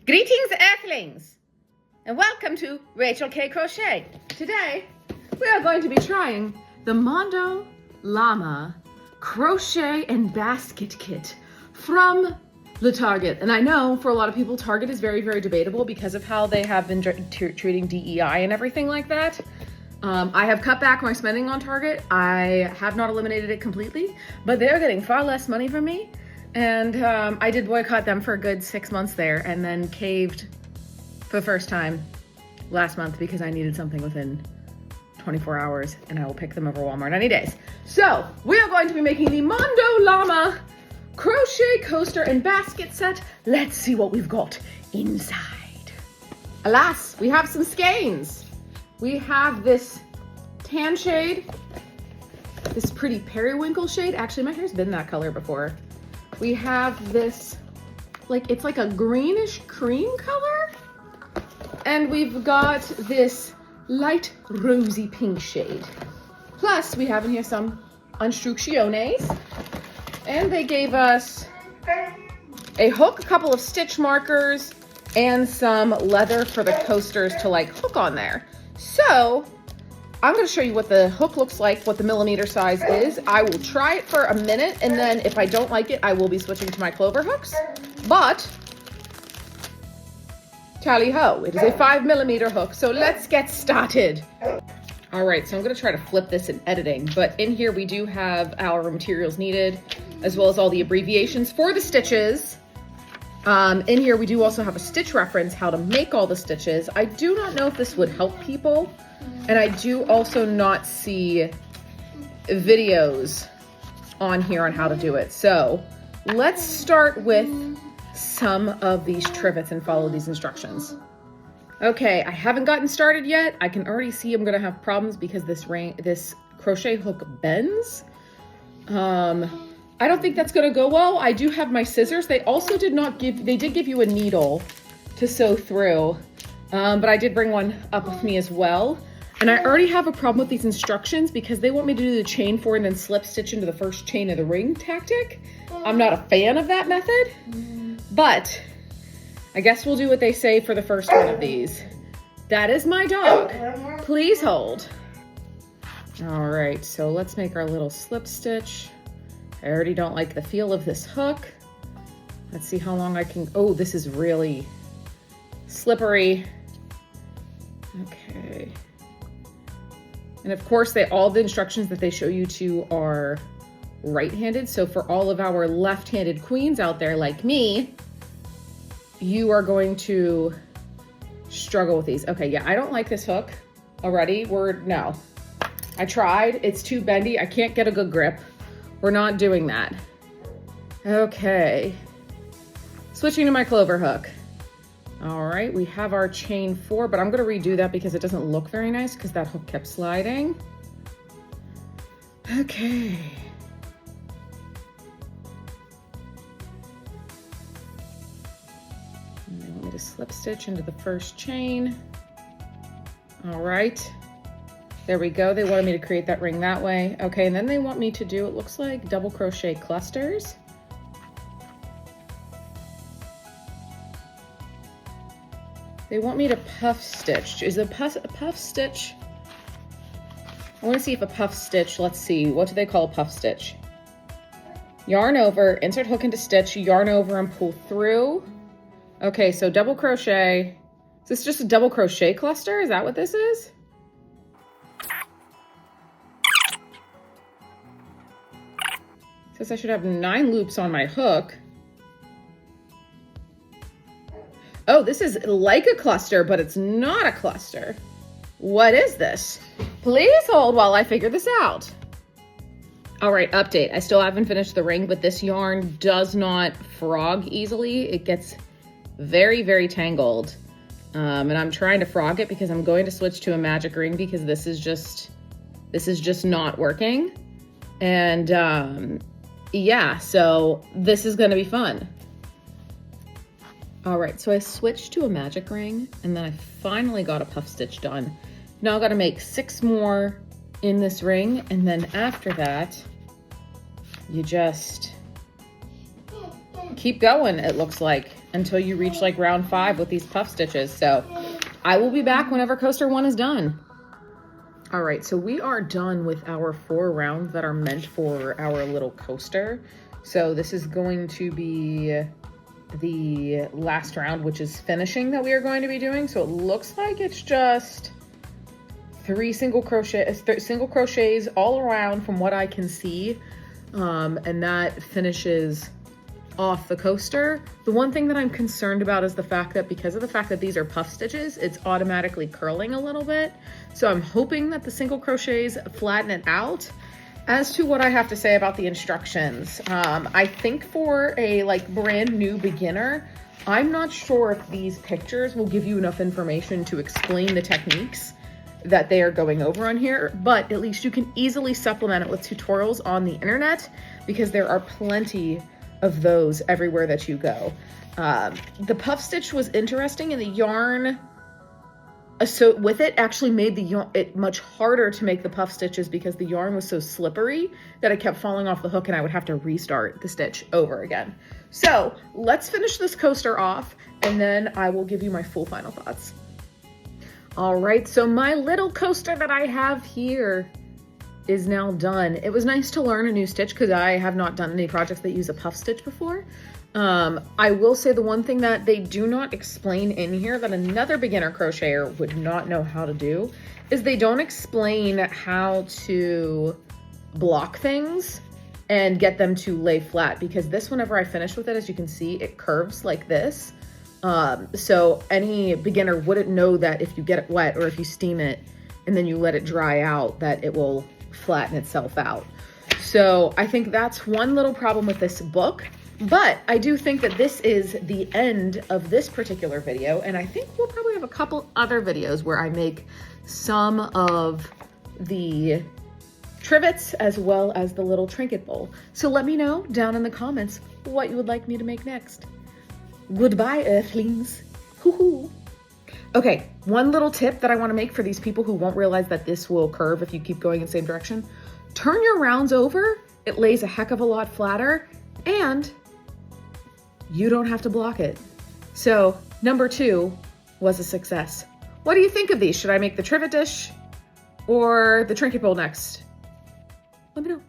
Greetings, Earthlings, and welcome to Rachel K. Crochet. Today, we are going to be trying the Mondo Llama Crochet and Basket Kit from the Target. And I know for a lot of people, Target is very, very debatable because of how they have been treating DEI and everything like that. I have cut back my spending on Target. I have not eliminated it completely, but they're getting far less money from me. And I did boycott them for a good 6 months there and then caved for the first time last month because I needed something within 24 hours and I will pick them over Walmart any days. So we are going to be making the Mondo Llama crochet coaster and basket set. Let's see what we've got inside. Alas, we have some skeins. We have this tan shade, this pretty periwinkle shade. Actually, my hair's been that color before. We have this, it's like a greenish cream color. And we've got this light rosy pink shade. Plus, we have in here some instrucciones. And they gave us a hook, a couple of stitch markers, and some leather for the coasters to hook on there. So I'm going to show you what the hook looks like, what the millimeter size is. I will try it for a minute, and then if I don't like it, I will be switching to my clover hooks. But tally ho, it is a 5mm hook. So let's get started. All right, so I'm going to try to flip this in editing, but in here we do have our materials needed, as well as all the abbreviations for the stitches. In here we do also have a stitch reference, how to make all the stitches. I do not know if this would help people. And I do also not see videos on here on how to do it. So let's start with some of these trivets and follow these instructions. Okay, I haven't gotten started yet. I can already see I'm gonna have problems because this crochet hook bends. I don't think that's gonna go well. I do have my scissors. They also did give you a needle to sew through, but I did bring one up with me as well. And I already have a problem with these instructions because they want me to do the chain 4 and then slip stitch into the first chain of the ring tactic. I'm not a fan of that method, but I guess we'll do what they say for the first one of these. That is my dog. Please hold. All right, so let's make our little slip stitch. I already don't like the feel of this hook. Let's see how long I can, oh, this is really slippery. Okay. And of course, all the instructions that they show you to are right-handed. So for all of our left-handed queens out there like me, you are going to struggle with these. Okay, yeah, I don't like this hook already. No. I tried, it's too bendy. I can't get a good grip. We're not doing that. Okay. Switching to my clover hook. All right, we have our chain 4, but I'm gonna redo that because it doesn't look very nice because that hook kept sliding. Okay. And they want me to slip stitch into the first chain. All right, there we go. They wanted me to create that ring that way. Okay, and then they want me to do, it looks like double crochet clusters. They want me to puff stitch. Is a puff stitch? I want to see if a puff stitch, let's see, what do they call a puff stitch? Yarn over, insert hook into stitch, yarn over and pull through. Okay, so double crochet. Is this just a double crochet cluster? Is that what this is? It says I should have 9 loops on my hook. Oh, this is like a cluster, but it's not a cluster. What is this? Please hold while I figure this out. All right, update. I still haven't finished the ring, but this yarn does not frog easily. It gets very, very tangled. And I'm trying to frog it because I'm going to switch to a magic ring because this is just not working. And yeah, so this is gonna be fun. All right, so I switched to a magic ring and then I finally got a puff stitch done. Now I've got to make 6 more in this ring, and then after that, you just keep going, it looks like. until you reach like round 5 with these puff stitches. So I will be back whenever coaster 1 is done. All right, so we are done with our 4 rounds that are meant for our little coaster. So this is going to be the last round, which is finishing, that we are going to be doing. So it looks like it's just 3 single crochets all around from what I can see. And that finishes off the coaster. The one thing that I'm concerned about is the fact that because of the fact that these are puff stitches, it's automatically curling a little bit. So I'm hoping that the single crochets flatten it out. As to what I have to say about the instructions, I think for a like brand new beginner, I'm not sure if these pictures will give you enough information to explain the techniques that they are going over on here, but at least you can easily supplement it with tutorials on the internet, because there are plenty of those everywhere that you go. The puff stitch was interesting, and the yarn so with it actually made it much harder to make the puff stitches, because the yarn was so slippery that it kept falling off the hook and I would have to restart the stitch over again. So let's finish this coaster off and then I will give you my full final thoughts. All right, so my little coaster that I have here is now done. It was nice to learn a new stitch because I have not done any projects that use a puff stitch before. I will say the one thing that they do not explain in here that another beginner crocheter would not know how to do is they don't explain how to block things and get them to lay flat, because this, whenever I finish with it, as you can see, it curves like this. So any beginner wouldn't know that if you get it wet or if you steam it and then you let it dry out, that it will flatten itself out. So I think that's one little problem with this book. But I do think that this is the end of this particular video, and I think we'll probably have a couple other videos where I make some of the trivets as well as the little trinket bowl. So let me know down in the comments what you would like me to make next. Goodbye, Earthlings. Hoo-hoo. Okay, one little tip that I want to make for these people who won't realize that this will curve if you keep going in the same direction. Turn your rounds over. It lays a heck of a lot flatter, and you don't have to block it. So number 2 was a success. What do you think of these? Should I make the trivet dish or the trinket bowl next? Let me know.